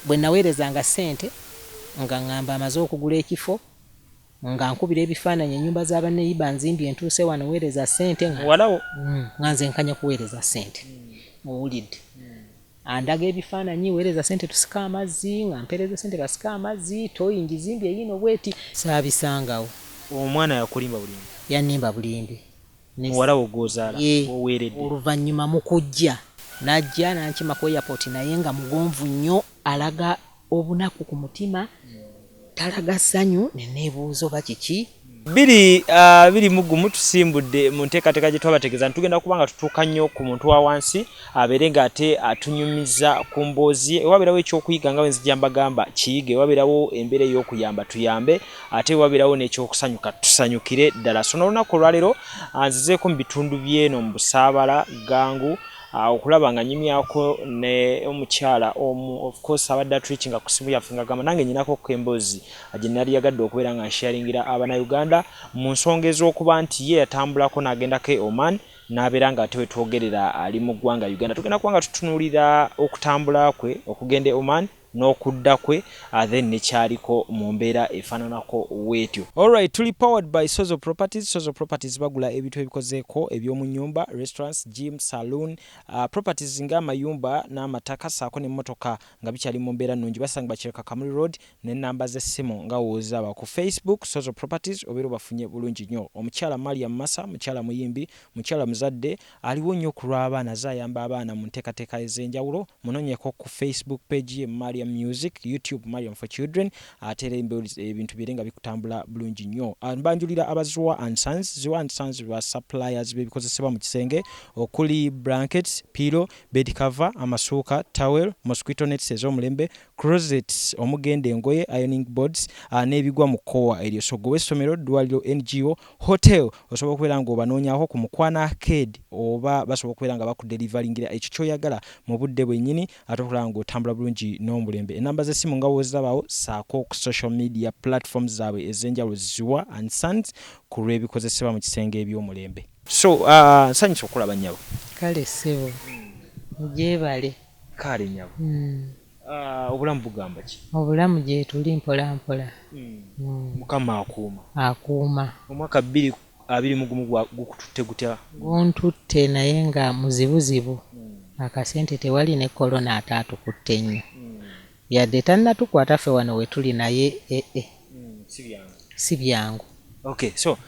bwe naweerezanga ssente nga ngamba amaze okugula ekifo nga nkubira ebifaananyi ennyumba z'abanneyiba nzimbye ntuuse wano weereza ssente nga nze nkanya kuweereza ssente owulidde andaga ebifaananyi weereza ssente tusika amazzi nga mpeereza ssente basika amazzi toyingi zimbye yino bweti saabisangawo. Omwana yakulimba bulimbi? Yannimba bulimbi. Muwala wo gw'ozaala oweeredde? Oluvannyuma mu kujja najja nankima ku airport naye nga mugonvu nnyo alaga obunaku ku mutima talaga ssanyu ne neebuuza oba kiki. biri mugumu tusimbudde mu nteekateeka gye twabategeeza ntugenda kuba nga tutuuka nnyo ku muntu wa wansi abeere ng'ate atunyumiza ku mboozi ewabeerawo ekyokuyiga nga wenzijja mbagamba kiyige ewabeerawo embeera ey'okuyamba tuyambe ate ewabeerawo n'ekyokusanyuka tusanyukire ddala. So n'olunaku olwaleero nzizeeko mu bitundu by'eno mu Busaabala Gangu okulaba nga nyumyako ne omukyala of course abadde atreachinga ku simu yaffe ng'agamba nange nyinako emboozi gye nali yagadde okubeera nga nsharingira Abannayuganda mu nsonga ez'okuba nti ye yatambulako n'agendako Oman n'abeera nga ate we twogerera ali mu ggwanga Uganda. Tugenda kuba nga tutunuulira okutambula kwe okugenda Oman n'okudda kwe then nekyaliko mu mbeera efaananako weetyo. Alright, tuli powered by Sozo Properties. Sozo Properties bagula ebintu ebikozeeko eby'omu nnyumba, restaurants, gym, saloon, properties ng'amayumba n'amataka saako n'emmotoka nga bikyali mu mbeera nnungi. Basanga bakireka Kamuli Road n'ennamba z'essimu nga woozaba ku Facebook Sozo Properties obeera bafunye bulungi nnyo. Omukyala Mariam Massa, mukyala muyimbi, mukyala muzadde aliwo nnyo ku lw'abaana azayamba abaana mu nteekateeka ez'enjawulo. Munoonyeko ku Facebook page ye Mariam Music, YouTube Mariam for Children, atere ebintu birenga bikutambula bulungi nnyo. Mbanjulira abaziwa and Sons. Ziwa and Sons ba suppliers bebikozesebwa mu kisenge okuli blankets, pillow, bed cover, amasuuka, towel, mosquito nets ez'omulembe, closets omugende engoye, ironing boards n'ebigwa mu kkowa eryo. So gwe essomero, ddwaliro, NGO, hotel osobola okubeera ng'obanoonyaako ku Mukwana Arcade oba basobola okubeera nga bakudelivaringira ekyo ky'oyagala mu budde bwennyini ate okulaba ng'otambula bulungi n'omulembe. Enamba z'essimu nga woozirabawo saako ku social media platforms zaabwe ez'enjawulo Ziwa and Sons ku lw'ebikozesebwa mu kisenge eby'omulembe. So nsanyusa okulaba nnyabo. Kale ssebo mugyebale. Kale nnyabo. Obulamu bugamba ki? Obulamu gye tuli mpola mpola. Mukama akuuma. Akuuma. Omwaka 2021 gukututte gutya? Guntutte naye nga muzibuzibu. Akasente tewali ne korona ate atukutte nnyo. Yadde tannatukwata ffe wano we tuli naye si byangu. Okay, so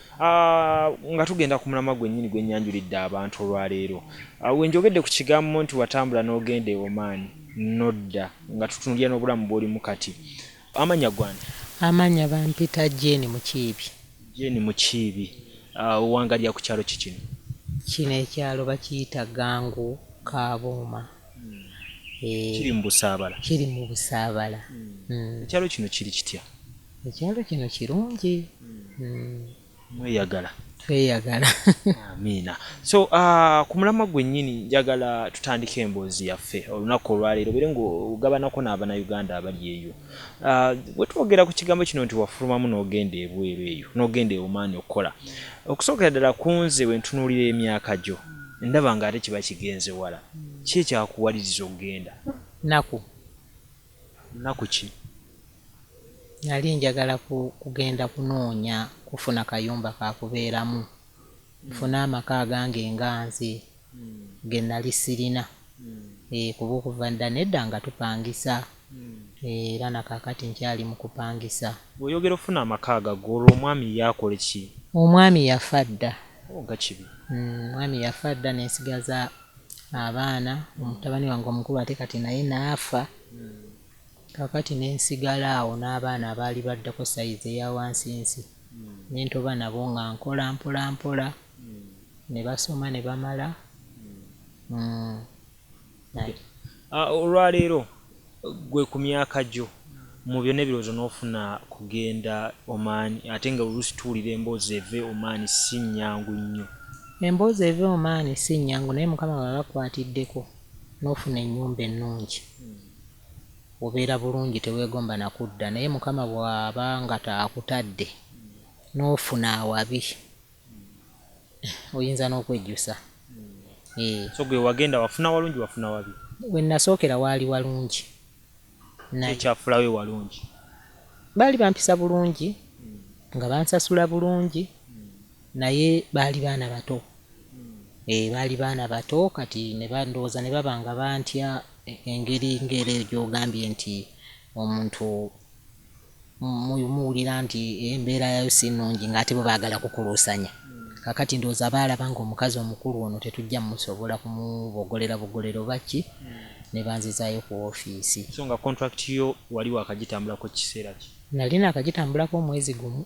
nga tugenda ku mulamwa gwennyini gwenyanjulidde abantu olwaleero. Wenjogedde ku kigambo nti watambula n'ogenda Oman nodda nga tutunulira n'obulamu bw'olimu kati. Amanya gwani? Amanya bampita Jeni Mukiibi. Jeni Mukiibi. Wangalya ku kyalo kikino? Kino ekyalo bakiyita Gangu Kabuuma. Kiri mu Busaabala? Kiri mu Busaabala. Ekyalo kino kiri kitya? Ekyalo kino kirungi. Mweyagala? Tweyagala. Amiina. So ku mulamwa gwennyini njagala tutandike emboozi yaffe olunaku olwaleero bere ng'ogabanako n'Abannayuganda abali eyo. Bwe twogera ku kigambo kino nti wafulumamu n'ogenda ebweru eyo n'ogenda Oman okukola, okusookera ddala ku nze we ntunuulira emyaka gyo ndaba ng'ate kiba kigenze wala. Ki ekyakuwaliriza okugenda? Naku ki? Nali njagala kugenda kunoonya kufuna kayumba kakubeeramu. Nfuna amaka agange enganzi ge nali sirina. Kuba okuva dda nedda nga tupangisa. Era nakakati nkyali mu kupangisa. Bw'oyogera ofuna amaka agago olwo omwami yakola ki? Omwami yafa dda. Nga kibi? Omwami yafa dda n'ensigaza abaana. Omutabani wange omukulu ate kati naye naafa. Kakati n'ensigala awo n'abaana abaali baddako sayizi eya wansinsi. N'entoba nabo nga nkola mpola mpola. Ne basoma ne bamala. Olwaleero gwe ku myaka gyo mu byonna ebirowoozo n'ofuna kugenda Oman ate nga oluusi tuwulira emboozi eve Oman si nnyangu nnyo. Emboozi eve Oman si nnyangu naye Mukama bw'aba akwatiddeko n'ofuna ennyumba ennungi. Obeera bulungi teweegomba na kudda naye Mukama bw'aba nga taakutadde n'ofuna awabi oyinza n'okwejjusa. So gwe wagenda wafuna walungi wafuna wabi? We nasookera waali walungi. ekyafulawe walungi baali bampisa bulungi nga bansasula bulungi naye baali baana bato baali baana bato kati ne bandowooza ne babanga bantya engeri ngeri gy'ogambye nti omuntu muwulira nti embeera yayo si nnungi ng'ate bo baagala kukuluusanya kakati ndowooza baalaba nga omukazi omukulu ono tetujja musobola kumubogolera oba ki ne banzizaayo ku woofiisi. So nga contract yo wali wakagitambulako kiseera ki? Nali nakagitambulako omwezi gumu.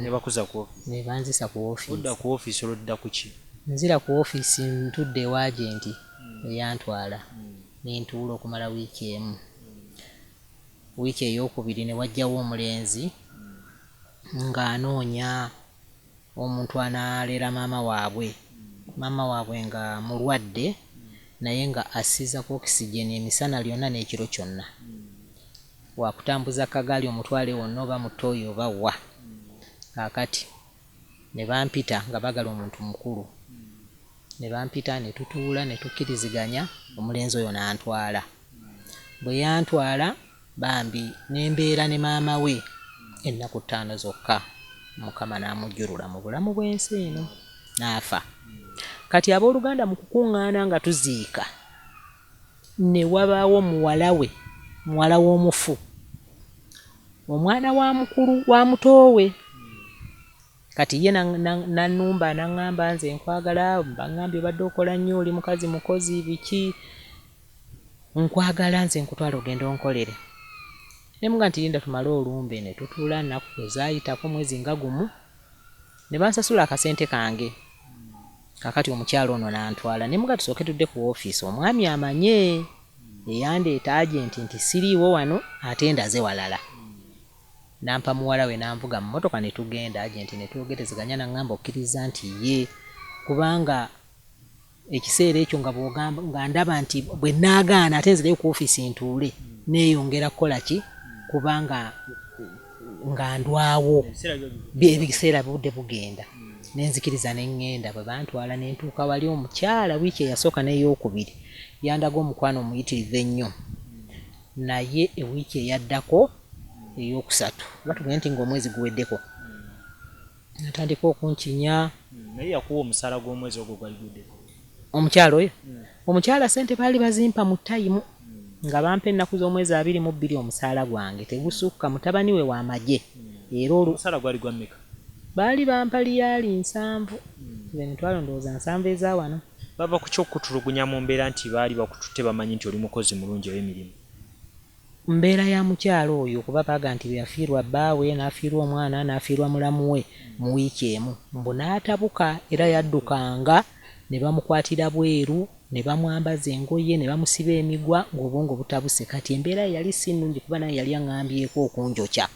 Ne bakuza ku woofiisi? Ne banzisa ku woofiisi. Odda ku woofiisi olwodda ku ki? Nzira ku woofiisi ntudde ewa agenti eyantwala ne ntuula okumala wiiki emu. Wiiki ey'okubiri ne wajjawo omulenzi ng'anoonya omuntu anaalera maama waabwe nga mulwadde naye nga asiza ku okisigeni emisana lyonna n'ekiro kyonna wakutambuza kagaali omutwale wonna oba mutoyi oba wa kakati ne bampita nga bagala omuntu mukulu ne bampita ne tutuula ne tukkiriziganya omulenzi oyo n'antwala bwe yantwala bambi nembeera ne maama we ennaku 5 zokka Mukama n'amujjulula mu bulamu bw'ensi eno n'afa. Kati abooluganda mu kukuŋŋaana nga tuziika ne wabaawo muwala w'omufu omwana wa mukulu wa mutoowe kati ye nannumba n'aŋŋamba nze nkwagala baŋŋambye obadde okola nnyo oli mukazi mukozi biki nkwagala nze nkutwala ogenda onkolere nemuga nti linda tumale olumbe ne tutuula nnaku ezaayitako mwezi nga gumu ne bansasula akasente kange kakati omukyalo ono n'antwala nemuga tusooke tudde ku woofiisi omwami amanye eyandeeta agenti nti siriiwo wano ate ndaze walala nampa muwala we nanvuga mu mmotoka ne tugenda agenti ne twogerezeganya naŋŋamba okkiriza nti ye kubanga ekiseera ekyo nga bw'ogamba nga ndaba nti bwe naagaana ate nzireyo ku woofiisi ntuule neeyongera kukola ki kubanga nga ndwawo ebiseera budde bugenda nenzikiriza neŋŋenda bwe bantwala ne ntuuka wali omukyala wiiki eyasooka n'ey'okubiri yandaga omukwano omuyitirivu ennyo naye ewiiki eyaddako ey'okusatu batugende nti ng'omwezi guweddeko natandika okunkinya naye yakuwa omusaala gw'omwezi ogwo gwali guddeko omukyala oyo omukyala sente baali bazimpa mu tayimu nga bampa ennaku z'omwezi 22 omusaala gwange tegusukka mutabani we w'amagye era omusaala gwali gwa mmeka baali bampa liyaali 7 emitwalo ndowooza 7 eza wano bava ku kyokutulugunya mu mbeera nti baali bakututte bamanyi nti oli mukozi mulungi ow'emirimu mbeera ya mukyalo oyo kuba baga nti yafiirwa bbaawe n'afiirwa omwana n'afiirwa mulamu we mu wiiki emu mbu n'atabuka era yaddukanga ne bamukwatira bweru ne bamwambaza engoye ne bamusiba emigwa ng'obwongo butabuse kati embeera yali si nnungi kuba naye yali aŋŋambyeko okunjokya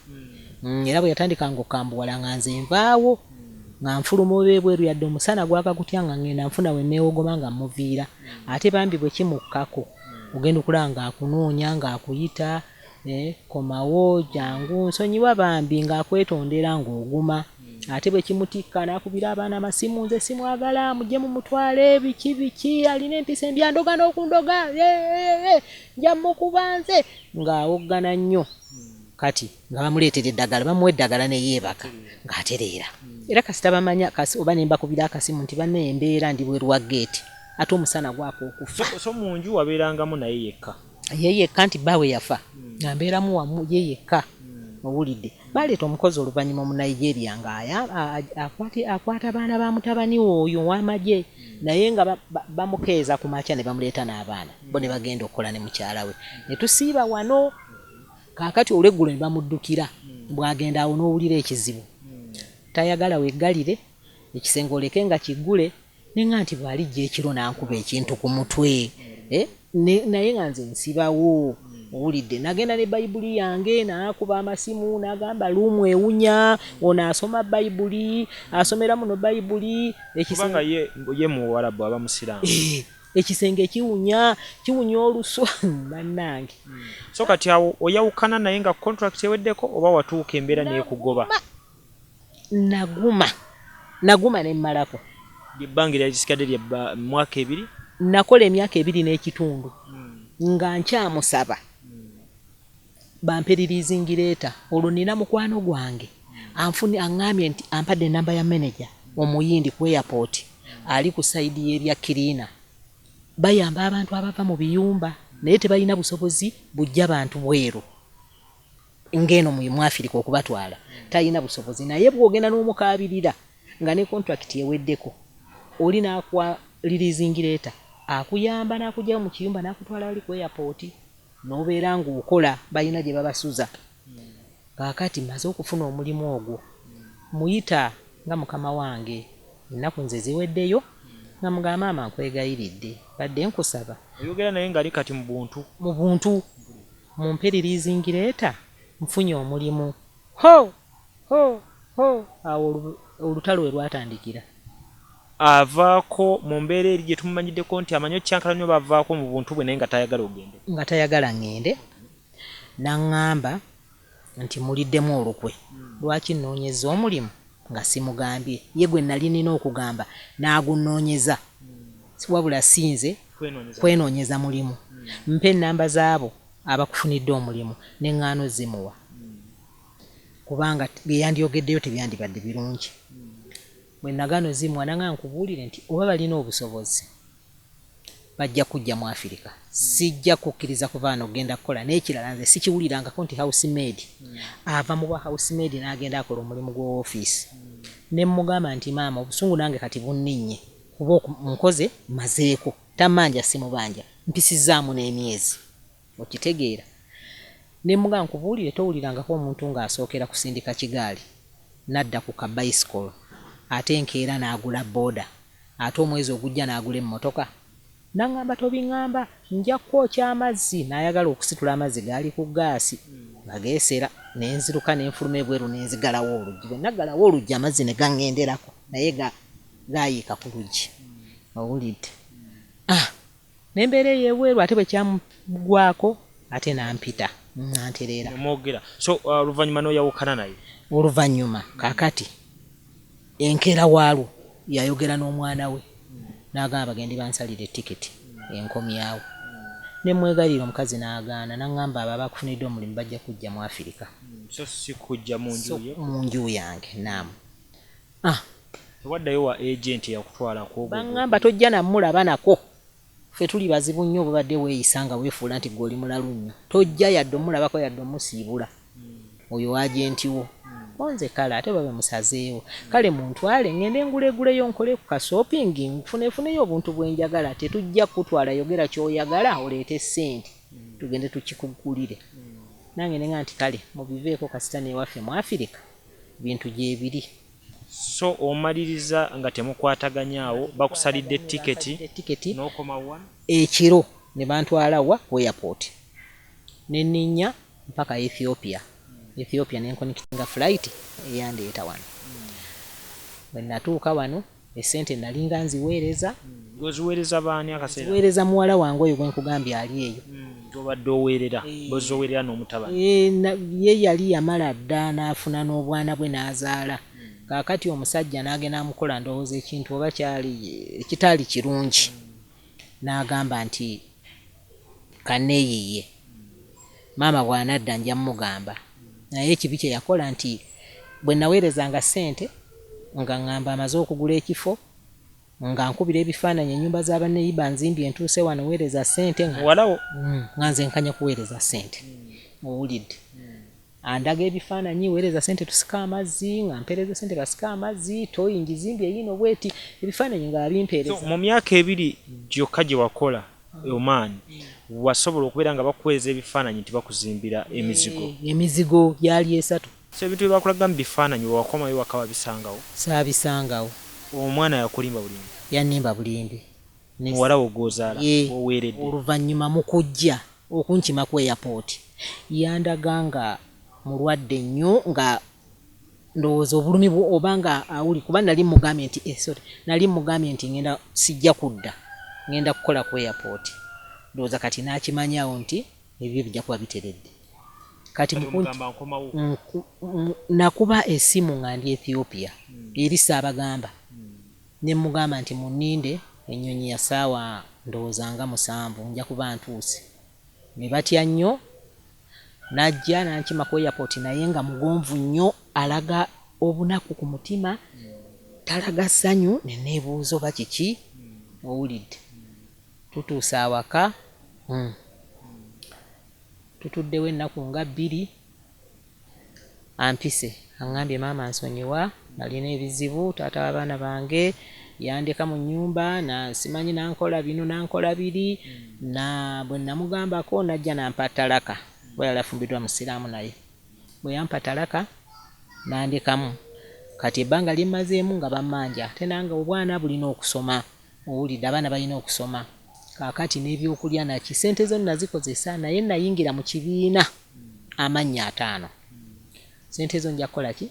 era bwe yatandikanga okambuwala nga nze nvaawo nga nfuluma obweru yadde omusana gwakakutya nga ngenda nfuna we neewogoma nga muviira ate bambi bwe kimukkako ogenda okulaba ng'akunoonya ng'akuyita komawo jangu nsonyiwa bambi ng'akwetondera ng'oguma ate bwe kimutikka n'akubira abaana amasimu nze simwagala mujje mumutwale biki alina empisa embyandoga n'okundoga nja mukubanze ng'awoggana nnyo kati nga bamuleetera eddagala bamuwa eddagala ne yeebaka ng'atereera era kasita bamanya oba ne mbakubira akasimu nti banne embeera ndi bweru wa geeti ate omusana gwako okufa so mu nju wabeerangamu naye yekka nti bbaawe yafa nga mbeeramu wamu ye yekka owulidde baleeta omukozi oluvannyuma mu Nigeria nga akwata abaana ba mutabani oyo w'amagye naye nga bamukeeza ku makya ne bamuleeta n'abaana bo ne bagenda okukola ne mukyala we ne tusiiba wano kaakati olweggulo ne bamuddukira bw'agenda awo n'owulira ekizibu tayagala weggalire ekisenge oleke nga kiggule nenga nti bwalijja ekiro n'ankuba ekintu ku mutwe naye nga nze nsibawo owulidde nagenda ne bayibuli yange n'akuba amasimu n'agamba luumu ewunya ono asoma bayibuli asomera muno bayibuli kubanga ye muwarabu aba musiraamu ekisenge kiwunya oluswa bannange so kati awo oyawukana naye nga contract eweddeko oba watuuka embeera neekugoba naguma ne mmalako ebbanga lyakisigadde lya mwaka 2 nakola emyaka 2 n'ekitundu nga nkyamusaba bampelirizingireeta olwo nina mukwano gwange aŋŋambye nti ampadde enamba ya manager omuyindi ku airport ali ku saidi y'ebya kirina bayamba abantu abava mu biyumba naye tebalina busobozi bujja bantu bweru ngeno mu Afrika okubatwala talina busobozi naye bwogenda n'omukaabirira nga ne contract yeweddeko oli n'akwalirizingireeta akuyamba n'akugya mu kiyumba n'akutwala ali ku airport n'obeera ng'okola balina gye babasuza kaakati maze okufuna omulimu ogwo muyita nga mukama wange ennaku nze ziweddeyo nga mugamba maama nkwegayiridde badde nkusaba oyogera naye nga ali kati mu buntu mumpelirizingireeta nfunye omulimu ho awo olutalo we lwatandikira avaako mu mbeera eri gye tumumanyiddeko nti amanyi okyankala nnyo bavaako mu buntu bwe naye nga tayagala ngende naŋŋamba nti muliddemu olukwe lwaki nnoonyeza omulimu nga simugambye ye gwe nali nina okugamba n'agunnoonyeza wabula sinze kwenoonyeza mulimu mpa ennamba zaabo abakufunidde omulimu n'eŋŋaano zimuwa kubanga byeyandyogeddeyo tebyandibadde birungi bwe nagaano zimuwa naŋŋamba nkubuulire nti oba balina obusobozi bajja kujja mu Afrika sijja kukkiriza kuvaana okgenda kukola n'ekirala nze sikiwulirangako nti housemaid ava mu bwa housemaid n'agenda akola omulimu gw'ofiisi ne mugamba nti maama obusungu nange kati bunninnye kuba nkoze mazeeko tamanja simubanja mpisizaamu n'emyezi okitegeera ne mugamba nkubuulire towulirangako omuntu ng'asookera kusindika kigaali nadda ku kabayisikolo ate enkeera n'agula booda ate omwezi ogujja n'agula emmotoka naŋŋamba tobiŋŋamba nja kwokya amazzi n'ayagala okusitula amazzi gaali ku gaasi nga geesera n'enziruka n'enfuluma ebweru n'enzigalawo oluggi bwe naggalawo oluggi amazzi ne gaŋŋenderako naye gaayiika ku luggi owulidde n'embeera ey'ebweru ate bwe kyamugwako ate n'ampita nantereera so oluvannyuma n'oyawukana naye oluvannyuma kaakati enkeera waalwo yayogera n'omwana we n'agamba bagende bansalire tiketi enkomyawo ne mwegalira omukazi n'agaana naŋŋamba abo abakufunidde omulimu bajja kujja mu Afrika so si kujja mu nju yange naamu waddayo wa agent yakutwalako baŋŋamba tojja namulaba nako ffe tuli bazibu nnyo obadde weeyisa nga weefuula nti gwe oli mulalu nnyo tojja yadde omulabako yadde omusiibula oyo agenti wo onze kale ate babe musazeewo kale muntwale ngende nguleguleyo nkole ku kashopping nfunefuneyo obuntu bwenjagala tetujja kutwala yogera kyoyagala oleete ssente tugende tukikugulire nange nenga nti kale mubiveeko kasita newaffe mu Afrika bintu gyebiri so omaliriza nga temukwataganyaawo bakusalidde tiketi n'okomawa ekiro ne bantwala wa ku airport ne nninya mpaka Ethiopia nenkonekitinga flight eyandeeta wano bwe natuuka wano esente nalinga nziweereza oziweereza baani akaseera ziweereza muwala wange oyo gwe nkugambye ali eyo obadde oweerera bozoweerera n'omutabani ye yali yamala dda n'afuna n'obwana bwe n'azaala kaakati omusajja n'agenda amukola ndowooza ekintu oba kitaali kirungi n'agamba nti kaneeyiye maama bw'anadda nja mugamba naye ekibi kye yakola nti bwe naweerezanga ssente nga ŋŋamba amaze okugula ekifo nga nkubira ebifaananyi ennyumba z'abanneyiba nzimbye entuuse wano weereza ssente nga nze nkanya kuweereza ssente owulidde andaga ebifaananyi weereza ssente tusika amazzi nga mpeereza ssente basika amazzi toyingi zimbye eyino bweti ebifaananyi nga abimpeereza mu myaka ebiri gyokka gye wakola Oman wasobola okubeera nga bakuweereza ebifaananyi nti bakuzimbira emizigo gyali 3 so ebintu bye bakulaga mu bifaananyi wakomayo waka wabisangawo saabisangawo omwana yakulimba bulimbi yannimba bulimbi muwala wo gwozaala oweeredde oluvannyuma mu kujja okunkima ku airport yandaga nga mulwadde nnyo nga ndowooza obulumi oba nga awuli kuba nali mugambye nti ngenda sijja kudda ngenda kukola ku airport ndowooza kati n'akimanyawo nti ebyo bijja kuba biteredde kati nakuba essimu nga ndi Ethiopia eri Ssaabagamba ne mugamba nti munninde ennyonyi ya ssaawa ndowooza nga 7 nja kuba ntuuse ne batya nnyo najja nankima ku airport naye nga mugonvu nnyo alaga obunaku ku mutima talaga ssanyu ne neebuuza oba kiki owulidde tutuuse awaka tutuddewo ennaku nga 2 ampise aŋŋambye maama nsonyiwa nalina ebizibu taata w'abaana bange yandeka mu nnyumba na simanyi nankola bino nankola biri na bwe namugambako najja nampa talaka bwe yalafumbiddwa musiraamu naye bwe yampa talaka nandekamu kati ebbanga lyemmazeemu nga bammanja ate nange obwana bulina okusoma owulidde abaana balina okusoma kaakati n'ebyokulya naki sente zo nazikozesa naye nayingira mu kibiina amannya 5 sente zo nja kukola ki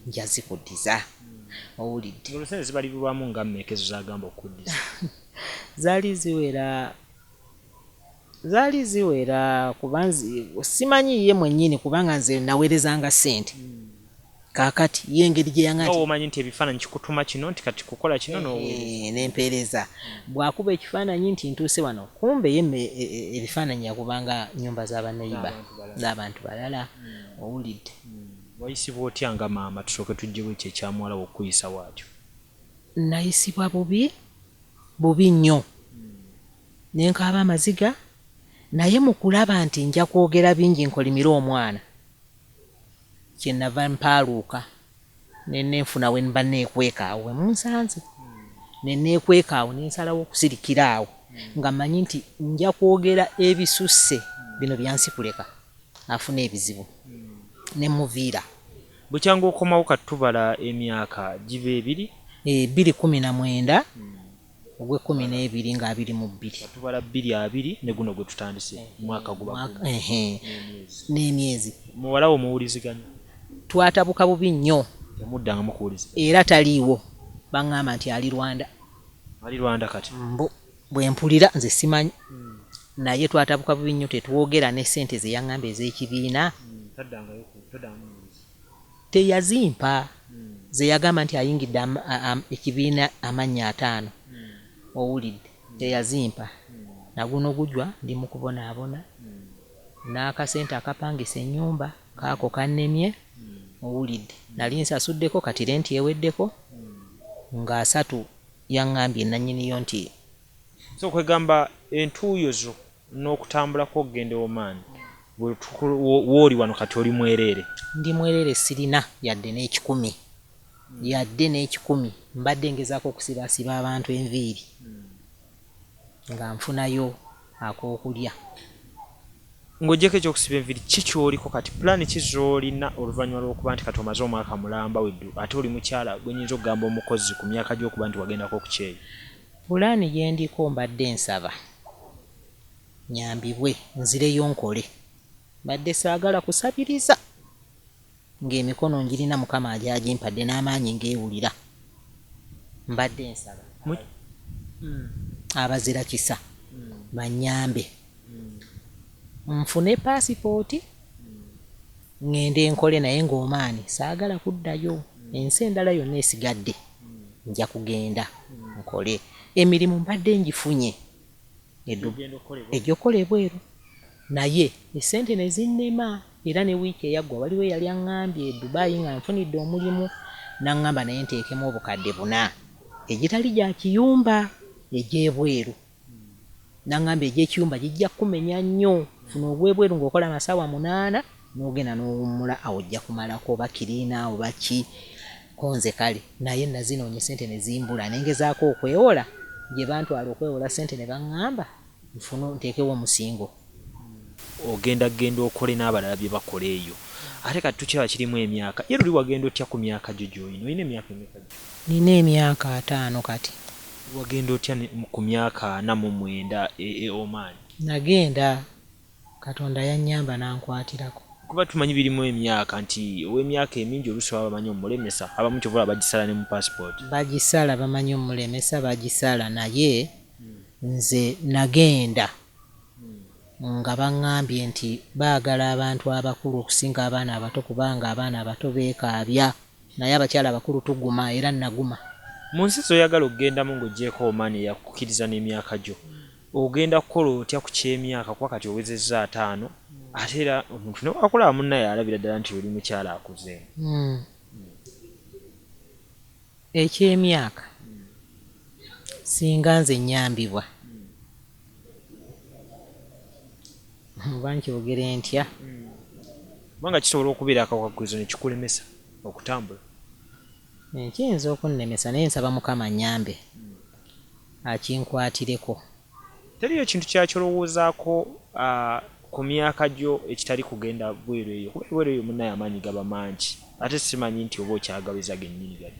nja zikuddiza owulidde olusente zibalibwamu nga mmeekezo zagamba okuddiza zaali ziwera kubanzi simanyi ye mwennyini kubanga nze naweerezanga sente kaakati yengeri gye yaŋati omanyi nti ebifaananyi kikutuma kino nti kati kukola kino n'empeereza bw'akuba ekifaananyi nti ntuuse wano kumbe ye ebifaananyi yakubanga nnyumba z'abaneiba z'abantu balala owulidde wayisibwa otya nga maama tusooke tuggyeko ekyo ekyamuwala okuyisa waatyo nayisibwa bubi nnyo nenkaaba amaziga naye mu kulaba nti nja kwogera bingi nkolimire omwana kyenava mpaaluuka nenenfuna we mba neekweka awo wemunsanze neneekweka awo nensalawo okusirikira awo nga mmanyi nti nja kwogera ebisusse bino byansikuleka afuna ebizibu nemuviira bukyanga okomawo katubala emyaka giba 219 ogwe 12 nga 22 katubala 22 ne guno gwe tutandise mwaka guba n'emyezi muwala wo muwuliziganya twatabuka bubi nnyo yamuddangamu kuwuliza era taliiwo baŋŋamba nti ali Rwanda kati bwe mpulira nze simanyi naye twatabuka bubi nnyo tetwogera ne sente ze yaŋŋamba ez'ekibiina teyazimpa ze yagamba nti ayingidde ekibiina amannya 5 owulidde teyazimpa naguno gujwa ndi mu kubonaabona n'akasente akapangisa ennyumba kaako kannemye owulidde nali nsasuddeko kati renti eweddeko nga 3 yaŋŋambye nannyiniyo nti so kwegamba entuuyo zo n'okutambulako okugenda Oman wooli wano kati oli mwereere ndi mwereere sirina yadde n'ekikumi mbadde ngezaako okusibaasiba abantu enviiri nga nfunayo ak'okulya ng'ogyeko ekyokusiba enviiri kikyoliko kati pulaani kizoolina oluvannyuma lw'okuba nti kati omaze omwaka mulamba weddu ate oli mukyala gwenyinza okugamba omukozi ku myaka gy'okuba nti wagendako okukyeyo pulaani gye ndiko mbadde nsaba nyambibwe nzireyo nkole mbadde saagala kusabiriza ng'emikono njirina mukama agyagimpadde n'amaanyi ngeewulira mbadde nsaba abazira kisa bannyambe nfune paasipooti ngende nkole naye ng'omaani saagala kuddayo ensi endala yonna esigadde nja kugenda nkole emirimu mbadde ngifunye egyokola ebweru naye esente ne zinnema era ne wiiki eyaggwa waliwo yali aŋŋambye Dubai nga nfunidde omulimu n'aŋŋamba naye nteekemu obukadde 4 egitali gya kiyumba egy'ebweru n'aŋŋambye egy'ekiyumba gijja kumenya nnyo funa obwebweru ng'okola amasaawa 8 n'ogenda n'owummula awo ojja kumalako oba kiriina oba ki konze kale naye nazinoonye sente ne zimbula nengezaako okwewola gye bantwala okwewola sente ne baŋŋamba nfuna nteekewo omusingo ogenda okole n'abalala bye bakola eyo ate kati tukiraba kirimu emyaka ye luli wagenda otya ku myaka gyo gy'olina olina emyaka emeka nina emyaka 5 kati wagenda otya ku myaka 49 Oman nagenda Katonda yannyamba nankwatirako kuba tumanyi birimu emyaka nti ow'emyaka emingi oluusi baba bamanyi omulemesa abamu kyovula bagisala ne mu passport bagisala bamanyi omulemesa bagisala naye nze nagenda nga baŋŋambye nti baagala abantu abakulu okusinga abaana abato kubanga abaana abato beekaabya naye abakyala abakulu tuguma era naguma mu nsi zoyagala okugendamu ng'oggyeko Oman eyakukkiriza n'emyaka gyo ogenda kukola otya ku ky'emyaka kuba kati owezezza 5 ate era omuntu newakulaba munnaye alabira ddala nti oli mukyala akuze. Eky'emyaka singa nze nnyambibwa oba nkyogere ntya kubanga kisobola okubeera akawaggulizo ne kikulemesa okutambula. Kiyinza okunnemesa naye nsaba Mukama nnyambe akinkwatireko. Teriyo kintu kyakyolowoozaako ku myaka gyo ekitali kugenda bweru eyo? Kuba bweru eyo munnaye amaanyi gaba mangi ate simanyi nti oba okyagabiza gennyini gali.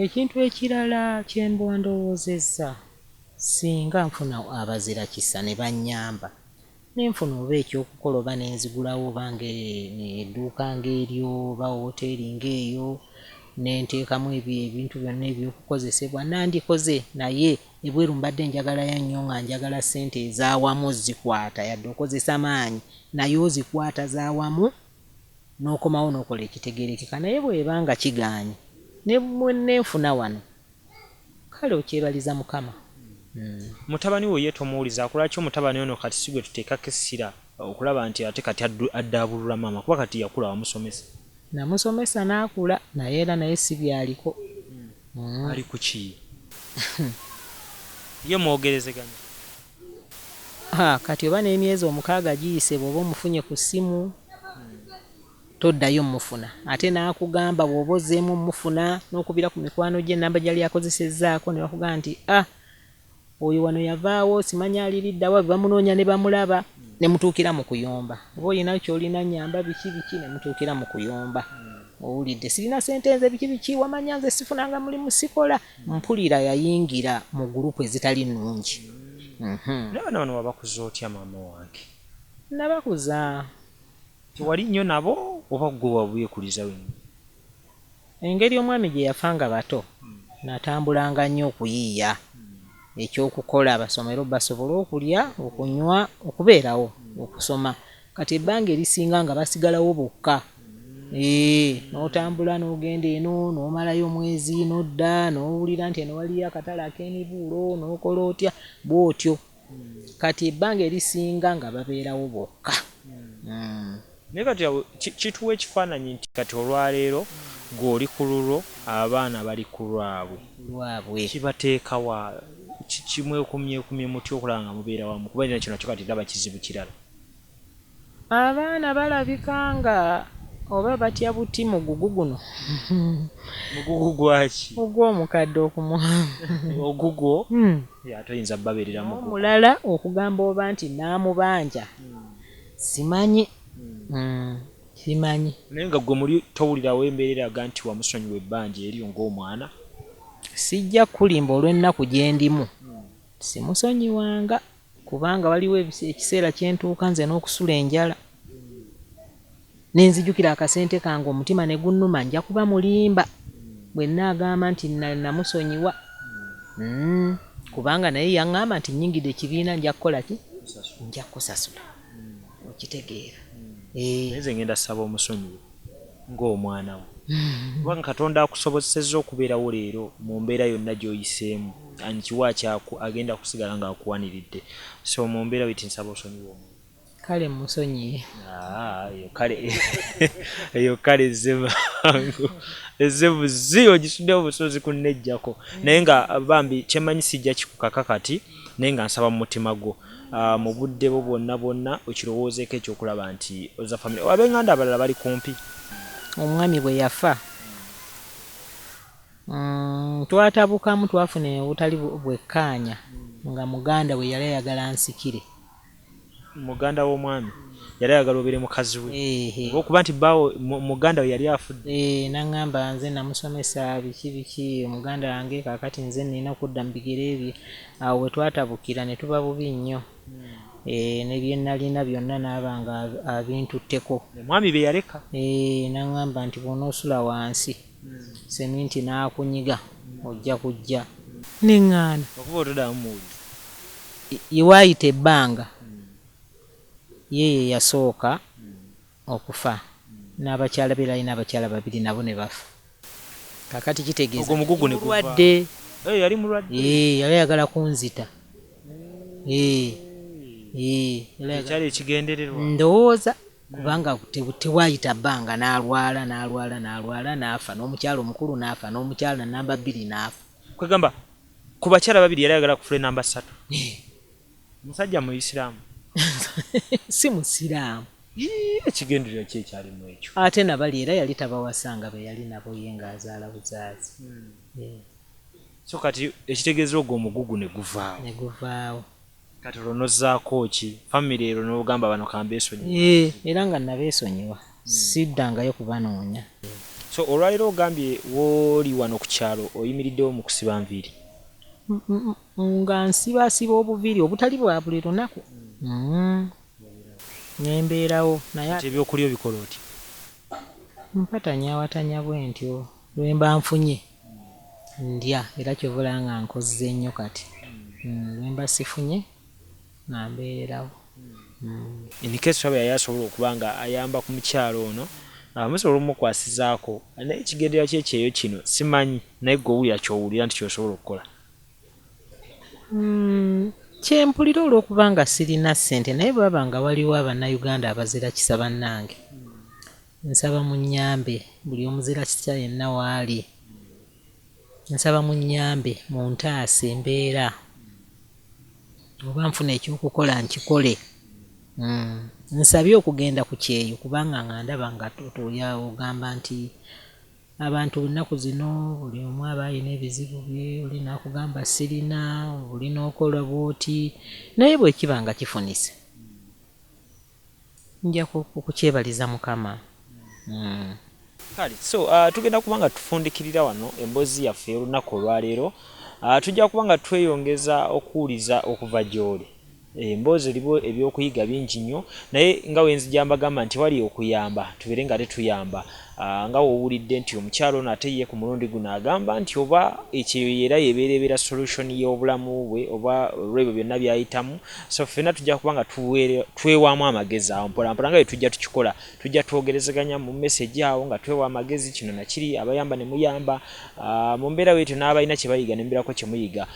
Ekintu ekirala kye mba ndowoozezza singa nfuna abazira kisa ne bannyamba nenfuna oba ekyokukola oba nenzigulawo oba edduuka ng'eryo oba woteeri ng'eyo nenteekamu ebintu byonna ebyokukozesebwa nandikoze, naye ebweru mbadde njagalayo nnyo nga njagala ssente ezaawamu zikwata yadde okozesa maanyi naye ozikwata zaawamu n'okomawo n'okola ekitegeerekeka. Naye bw'ebanga kigaanye nenfuna wano kale okyebaliza Mukama. Mutabani wo ye tomuwuliza akulaki omutabani ono kati sigwe tuteekako essira okulaba nti ate kati addaabulula maama kuba kati yakula wamusomesa? Namusomesa n'akula naye era naye si byaliko. Ali ku ki? Ye mwogerezeganya? Kati oba n'emyezi 6 giyise bw'oba omufunye ku ssimu toddayo mufuna ate n'akugamba bw'oba ozzeemu mufuna n'okubira ku mikwano gye ennamba gyali akozesezzaako ne bakugamba nti oyo wano yavaawo simanyi aliriddawa bamunoonya ne bamulaba ne mutuukira mu kuyomba. Oba olina kyolina nnyamba biki ne mutuukira mu kuyomba. Owulidde sirina ssente nze biki wamanya nze sifunanga mulimu sikola. Mpulira yayingira mu gurupu ezitali nnungi. N'abaana bano wabakuza otya maama wange? Nabakuza. Tewali nnyo nabo oba gwe wabeekuliza wennyini? Engeri omwami gye yafanga bato natambulanga nnyo okuyiiya ekyokukola abasomero basobole okulya okunywa okubeerawo okusoma. Kati ebbanga erisinga nga basigalawo bokka. N'otambula n'ogenda eno n'omalayo omwezi n'odda n'owulira nti eno waliyo akatale ak'emibuulo n'okola otya bw'otyo. Kati ebbanga erisinga nga babeerawo bokka. Naye kati kituwa ekifaananyi nti kati olwaleero ng'oli ku lulwo abaana bali ku lwabwe. Kibateekawa kimwekumyekumye mutya okulaba nga mubeera wamu kuba nina kino nakyo kati ndaba kizibu kirala. Abaana balabika nga oba batya buti mugugu guno. Mugugu gwaki? Ogw'omukadde okumuha. Ogugwo? Toyinza babeerera mugugu. Omulala okugamba oba nti naamubanja simanyi. Simanyi. Naye nga gwe muli towulirawo embeera eraga nti wamusonyiwa ebbanja eryo ng'omwana? Sijja kulimba olw'ennaku gye ndimu. Simusonyiwanga kubanga waliwo ekiseera kyentuuka nze n'okusula enjala. Nenzijukira akasente kange omutima ne gunnuma nja kuba mulimba bwe nnaagamba nti namusonyiwa. Kubanga naye yaŋŋamba nti nnyingidde ekibiina nja kukola ki? Nja kusasula. Okitegeera. Nze ngenda ssaba omusonyiwe ng'omwana we. Kubanga Katonda akusobozesezza okubeerawo leero mu mbeera yonna gy'oyiseemu ankiwa agenda kusigala ng'akuwaniridde. So mu mbeera bwe tinsaba osonyiwe omuntu. Kale musonyiye. Eyo kale ezze buzi ogisudde obusozi kunnejjako. Naye nga bambi kyemanyi sijja kikukaka kati naye nga nsaba mu mutima gwo. Mu budde bwo bwonna okirowoozeeko ekyokulaba nti oza famire. Ab'enganda abalala bali kumpi. Omwami bwe yafa twatabukamu twafuna obutali bwekkaanya nga muganda we yali ayagala nsikire. Muganda w'omwami yali ayagala obeere mukazi we okuba nti bawo muganda we yali afudde. Naŋŋamba nze namusomesa biki muganda wange kaakati nze nina okudda mu bigere bye. Awo we twatabukira ne tuba bubi nnyo. Ne bye nalina byonna n'abanga abintutteko. Omwami be yaleka? Naŋŋamba nti bw'onoosula wansi seminti n'akunyiga ojja kujja. Neŋŋaana. Okuba otoddamu muwulize. Iwaayita ebbanga ye yasooka okufa n'abakyala be alina abakyala 2 nabo ne bafa. Kakati kitegeeza ogwo mugugu ne mulwadde. Yali mulwadde. Yali ayagala kunzita. Ekyali ekigendererwa. Ndowooza kubanga tewayita bbanga n'alwala n'afa, n'omukyala omukulu n'afa, n'omukyala namba 2 n'afa. Kwegamba ku bakyala babiri yali ayagala kufuna namba 3. Musajja Muisiraamu. Si Musiraamu. Ekigendererwa kye kyalimu ekyo. Ate nabali era yali tabawasanga be yali nabo ye ng'azaala buzaazi. So kati ekitegeeza ogwo omugugu ne guvaawo. Kati olonozzaako ki family ero n'ogamba bano kambeesonyiwa. Era nga nabeesonyiwa siddangayo kubanoonya. So olwaliro ogambye wooli wano ku kyalo oyimiriddewo mu kusiba nviiri. Nga nsibaasiba obuviiri obutali bwa buli lunaku. Nembeerawo naye ebyokulya obikola oti? Mpatanyawatanya bwe ntyo lwe mba nfunye ndya era kyovula nga nkozze nnyo kati. Lwe mba sifunye nambeerawo. In case waba yali asobola okuba nga ayamba ku mukyalo ono musobola okumukwasizaako naye ekigendererwa kyekyeyo kino simanyi naye gwe owulira ky'owulira nti kyosobola okukola. Kyempulira olw'okuba nga sirina ssente naye bwaba nga waliwo abannayuganda abazira kisa bannange nsaba munnyambe buli omuzira kisa yenna waali nsaba munnyambe muntaase embeera oba nfuna ekyokukola nkikole. Nsabye okugenda ku kyeyo kubanga nga ndaba nga totoyawo ogamba nti abantu ennaku zino buli omu aba alina ebizibu bye, oli nakugamba sirina, oli n'okola bw'oti, naye bwe kiba nga kifunise nja kukyebaliza Mukama. Kale so tugenda kuba nga tufundikirira wano emboozi yaffe olunaku olwaleero. Tujja kuba nga tweyongeza okuwuliza okuva gy'oli. Emboozi eriwo ebyokuyiga bingi nnyo naye nga wenzija mbagamba nti wali okuyamba tubeere nga tetuyamba. Nga wowulidde nti omukyalo ono ate ye ku mulundi guno agamba nti oba ekyeyo era yebeerebera solution y'obulamu bwe oba olw'ebyo byonna byayitamu. So ffenna tujja kuba nga twewaamu amagezi awo mpolampola nga bwe tujja tukikola. Tujja twogerezeganya mu message awo nga twewa amagezi kino nakiri abayamba ne muyamba. Mu mbeera bwetyo n'abalina kye bayiga ne mbeerako kye muyiga.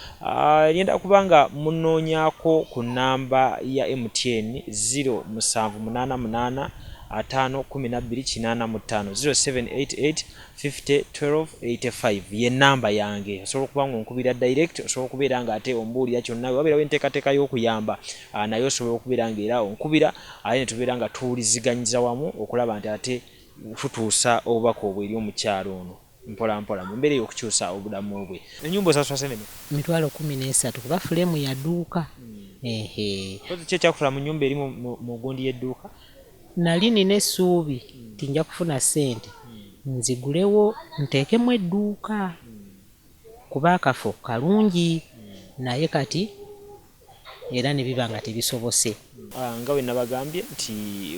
Yenda kuba nga munoonyaako ku namba ya MTN 0788 51285 0788 50 12 85 ye namba yange. Osobola okuba nga onkubira direct, osobola okubeera nga ate ombuulira kyonna wabeerawo enteekateeka y'okuyamba naye osobola okubeera nga era onkubira ate ne tubeera nga tuwuliziganyiza wamu okulaba nti ate tutuusa obubaka obwo eri omukyalo ono mpola mu mbeera y'okukyusa obulamu bwe. Ennyumba osasula sente emitwalo 13 kuba fulemu yadduuka. Kye kyakufula mu nnyumba eri mu gundi y'edduuka? Nali nina essuubi nti nja kufuna ssente nzigulewo nteekemu edduuka kuba akafo kalungi naye kati era ne biba nga tebisobose. Nga bwe nabagambye nti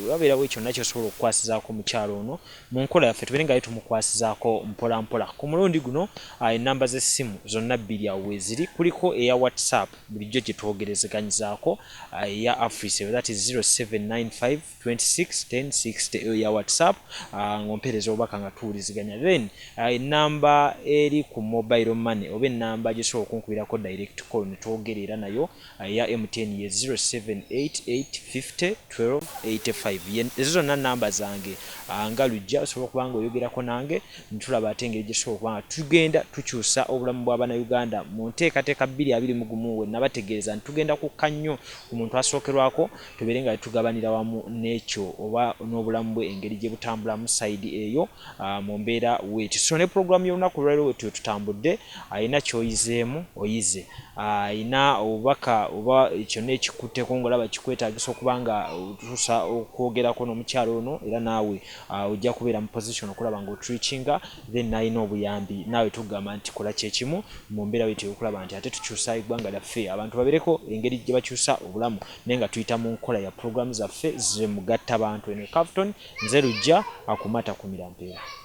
wabeerawo ekyo nakyo osobola okukwasizaako omukyalo ono mu nkola yaffe tubeere nga tumukwasizaako mpola. Ku mulundi guno ennamba z'essimu zonna 2 awo weeziri. Kuliko eya WhatsApp bulijjo gye twogerezeganyizaako eya Africa that is 0795 26 1060 eyo ya WhatsApp ng'ompeereza obubaka nga tuwuliziganya. Then ennamba eri ku mobile money oba ennamba gyesobola okunkubirako direct call ne twogerera nayo eya MTN ye 0788501285 ezo zonna namba zange nga lujja osobola okuba nga oyogerako nange ntulaba ate engeri gyesobola okuba nga tugenda tukyusa obulamu bw'Abannayuganda mu nteekateeka 2021 we nabategeeza nti tugenda kukka nnyo ku muntu asookerwako tubeere nga tugabanira wamu n'ekyo oba n'obulamu bwe engeri gye butambulamu sayidi eyo mu mbeera weeti. So ne programu y'olunaku olwaleero wetyo tutambudde ayina ky'oyizeemu oyize ayina obubaka oba kyonna ekikutteko ng'olaba kikwetaagisa okuba nga otuusa okwogerako n'omukyalo ono era naawe ojja kubeera mu position okulaba nga otreachinga then n'ayina obuyambi naawe tugamba nti kola kyekimu mu mbeera weetyo okulaba nti ate tukyusa eggwanga lyaffe abantu babeereko engeri gye bakyusa obulamu naye nga tuyita mu nkola ya programu zaffe ze mugattabantu eno Capital nze Lujja akumata kumira mpeera.